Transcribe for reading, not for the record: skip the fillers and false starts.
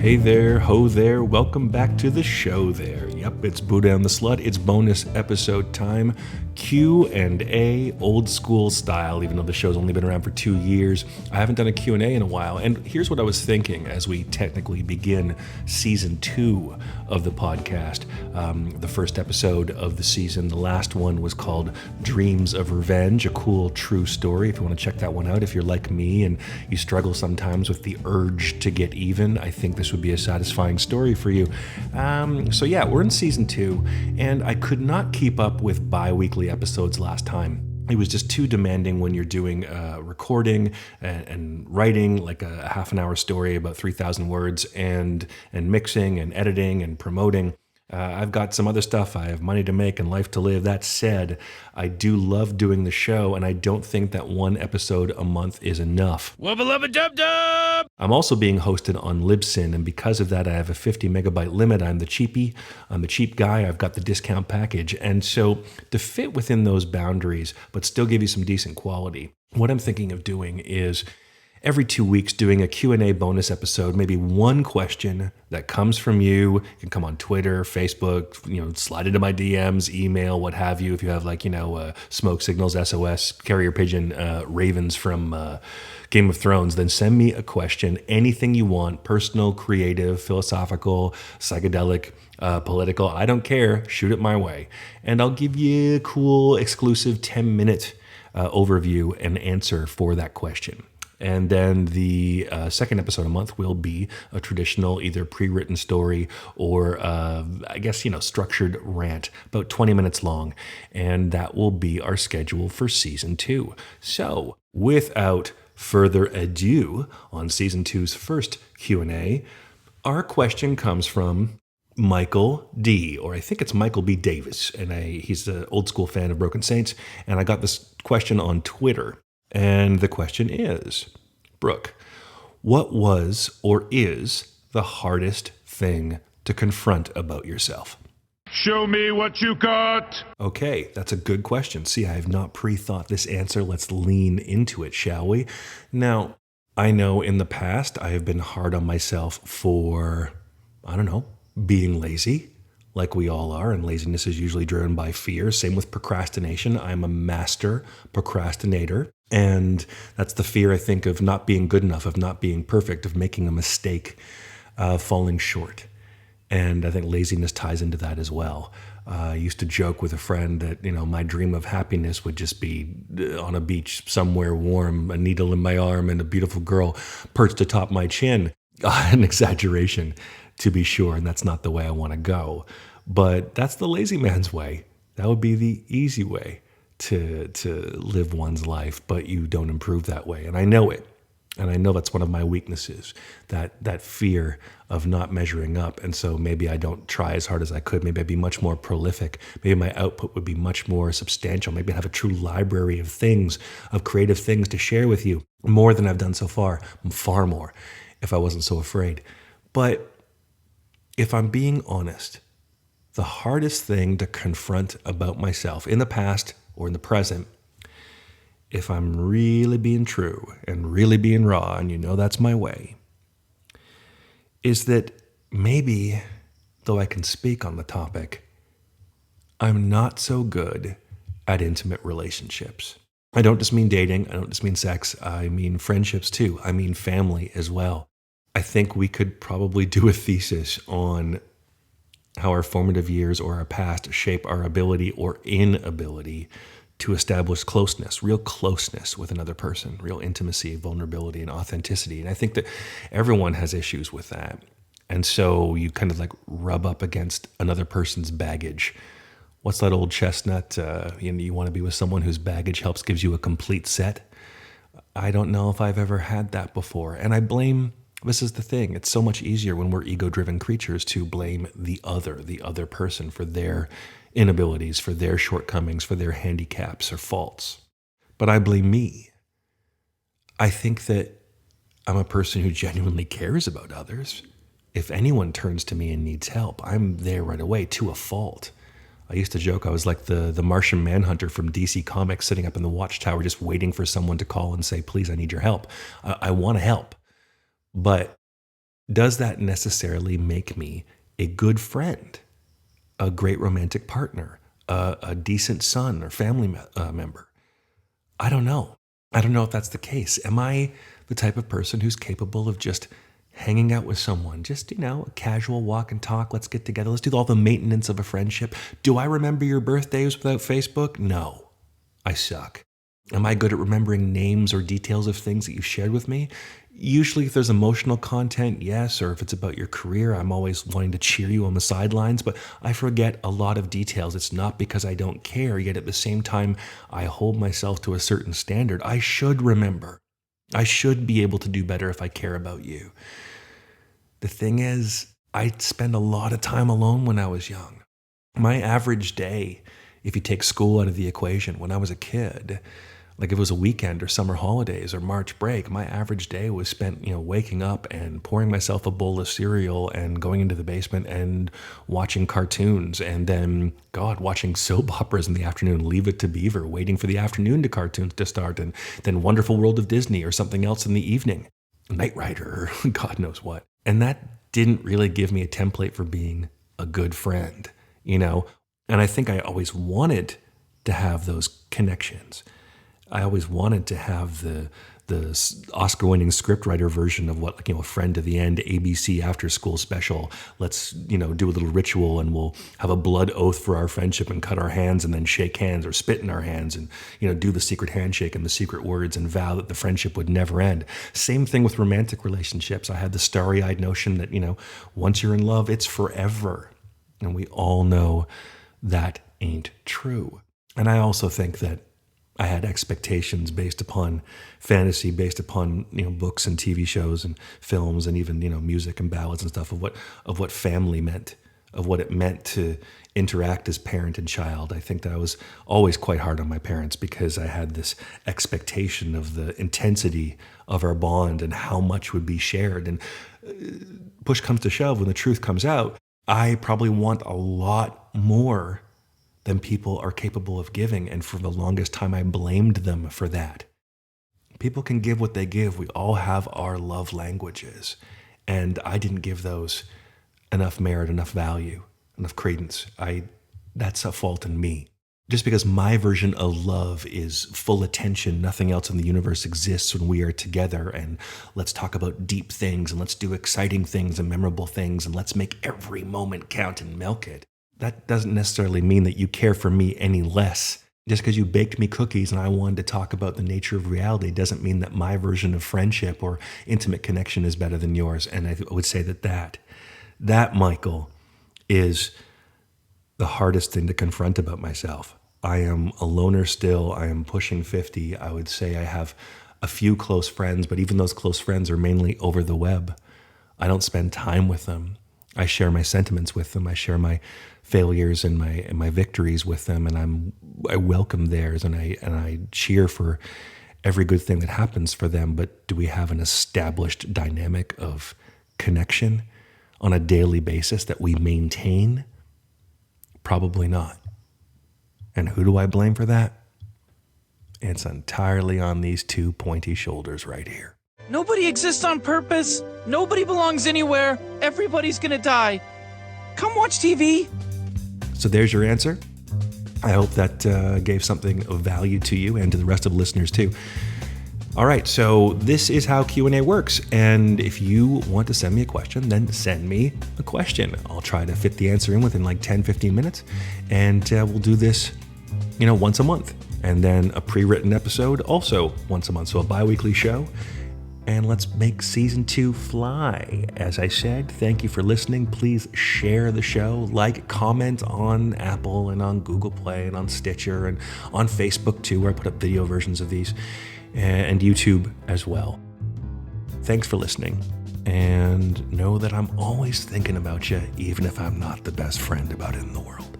Hey there, ho there, welcome back to the show there. Yep, it's Boo Down the Slut, it's bonus episode time, Q&A, old school style, even though the show's only been around for 2 years. I haven't done a Q&A in a while, and here's what I was thinking as we technically begin season 2 of the podcast. The first episode of the season, the last one was called Dreams of Revenge, a cool true story. If you want to check that one out, if you're like me and you struggle sometimes with the urge to get even, I think this would be a satisfying story for you. So yeah, we're in season 2, and I could not keep up with bi-weekly episodes last time. It was just too demanding when you're doing recording and writing like a half an hour story about 3,000 words and mixing and editing and promoting. I've got some other stuff. I have money to make and life to live. That said, I do love doing the show, and I don't think that one episode a month is enough. Wubba-lubba-dub-dub! I'm also being hosted on Libsyn, and because of that, I have a 50 megabyte limit. I'm the cheapie. I'm the cheap guy. I've got the discount package. And so to fit within those boundaries, but still give you some decent quality, what I'm thinking of doing is every 2 weeks doing a Q&A bonus episode, maybe one question that comes from you. You can come on Twitter, Facebook, slide into my DMs, email, what have you. If you have smoke signals, SOS, carrier pigeon, ravens from Game of Thrones, then send me a question, anything you want, personal, creative, philosophical, psychedelic, political, I don't care, shoot it my way. And I'll give you a cool, exclusive 10-minute overview and answer for that question. And then the second episode a month will be a traditional either pre-written story or, structured rant, about 20 minutes long. And that will be our schedule for season 2. So without further ado, on season 2's first Q&A, our question comes from Michael D, or I think it's Michael B. Davis. And he's an old school fan of Broken Saints. And I got this question on Twitter. And the question is, Brooke, what was or is the hardest thing to confront about yourself? Show me what you got. Okay, that's a good question. See, I have not pre-thought this answer. Let's lean into it, shall we? Now, I know in the past I have been hard on myself for, being lazy, like we all are, and laziness is usually driven by fear. Same with procrastination. I'm a master procrastinator. And that's the fear, I think, of not being good enough, of not being perfect, of making a mistake, falling short. And I think laziness ties into that as well. I used to joke with a friend that, my dream of happiness would just be on a beach somewhere warm, a needle in my arm, and a beautiful girl perched atop my chin. An exaggeration, to be sure, and that's not the way I want to go. But that's the lazy man's way. That would be the easy way to live one's life, but you don't improve that way. And I know it. And I know that's one of my weaknesses, that fear of not measuring up. And so maybe I don't try as hard as I could. Maybe I'd be much more prolific. Maybe my output would be much more substantial. Maybe I'd have a true library of things, of creative things to share with you, more than I've done so far, far more, if I wasn't so afraid. But if I'm being honest, the hardest thing to confront about myself in the past or in the present, if I'm really being true and really being raw, and that's my way, is that maybe, though I can speak on the topic, I'm not so good at intimate relationships. I don't just mean dating, I don't just mean sex, I mean friendships too, I mean family as well. I think we could probably do a thesis on how our formative years or our past shape our ability or inability to establish closeness, real closeness with another person, real intimacy, vulnerability, and authenticity. And I think that everyone has issues with that. And so you kind of rub up against another person's baggage. What's that old chestnut? You want to be with someone whose baggage gives you a complete set. I don't know if I've ever had that before. And this is the thing, it's so much easier when we're ego-driven creatures to blame the other person for their inabilities, for their shortcomings, for their handicaps or faults. But I blame me. I think that I'm a person who genuinely cares about others. If anyone turns to me and needs help, I'm there right away, to a fault. I used to joke I was like the Martian Manhunter from DC Comics, sitting up in the watchtower just waiting for someone to call and say, please, I need your help. I want to help. But does that necessarily make me a good friend, a great romantic partner, a decent son or family member? I don't know. I don't know if that's the case. Am I the type of person who's capable of just hanging out with someone, just, a casual walk and talk, let's get together, let's do all the maintenance of a friendship? Do I remember your birthdays without Facebook? No, I suck. Am I good at remembering names or details of things that you shared with me? Usually if there's emotional content, yes, or if it's about your career, I'm always wanting to cheer you on the sidelines, but I forget a lot of details. It's not because I don't care, yet at the same time, I hold myself to a certain standard. I should remember. I should be able to do better if I care about you. The thing is, I spent a lot of time alone when I was young. My average day, if you take school out of the equation, when I was a kid, like if it was a weekend or summer holidays or March break, my average day was spent, waking up and pouring myself a bowl of cereal and going into the basement and watching cartoons and then, watching soap operas in the afternoon, Leave It to Beaver, waiting for the afternoon cartoons to start, and then Wonderful World of Disney or something else in the evening, Knight Rider or God knows what. And that didn't really give me a template for being a good friend, And I think I always wanted to have those connections. I always wanted to have the Oscar-winning scriptwriter version of what, a friend to the end, ABC after school special. Let's, do a little ritual and we'll have a blood oath for our friendship and cut our hands and then shake hands or spit in our hands and, do the secret handshake and the secret words and vow that the friendship would never end. Same thing with romantic relationships. I had the starry-eyed notion that, once you're in love, it's forever. And we all know that ain't true. And I also think that I had expectations based upon fantasy, based upon books and TV shows and films and even music and ballads and stuff of what family meant, of what it meant to interact as parent and child. I think that I was always quite hard on my parents because I had this expectation of the intensity of our bond and how much would be shared. And push comes to shove, when the truth comes out, I probably want a lot more than people are capable of giving. And for the longest time, I blamed them for that. People can give what they give. We all have our love languages. And I didn't give those enough merit, enough value, enough credence. That's a fault in me. Just because my version of love is full attention, nothing else in the universe exists when we are together, and let's talk about deep things, and let's do exciting things and memorable things, and let's make every moment count and milk it. That doesn't necessarily mean that you care for me any less. Just because you baked me cookies and I wanted to talk about the nature of reality doesn't mean that my version of friendship or intimate connection is better than yours. And I would say that, Michael, is the hardest thing to confront about myself. I am a loner still. I am pushing 50. I would say I have a few close friends, but even those close friends are mainly over the web. I don't spend time with them. I share my sentiments with them. I share my failures and my victories with them, and I welcome theirs, and I cheer for every good thing that happens for them. But do we have an established dynamic of connection on a daily basis that we maintain? Probably not. And who do I blame for that? It's entirely on these two pointy shoulders right here. Nobody exists on purpose. Nobody belongs anywhere. Everybody's gonna die. Come watch TV. So there's your answer. I hope that gave something of value to you and to the rest of the listeners too. All right, so this is how Q&A works. And if you want to send me a question, then send me a question. I'll try to fit the answer in within like 10, 15 minutes. And we'll do this, once a month. And then a pre-written episode also once a month. So a bi-weekly show. And let's make season 2 fly. As I said, thank you for listening. Please share the show, comment on Apple and on Google Play and on Stitcher and on Facebook too, where I put up video versions of these, and YouTube as well. Thanks for listening. And know that I'm always thinking about you, even if I'm not the best friend about it in the world.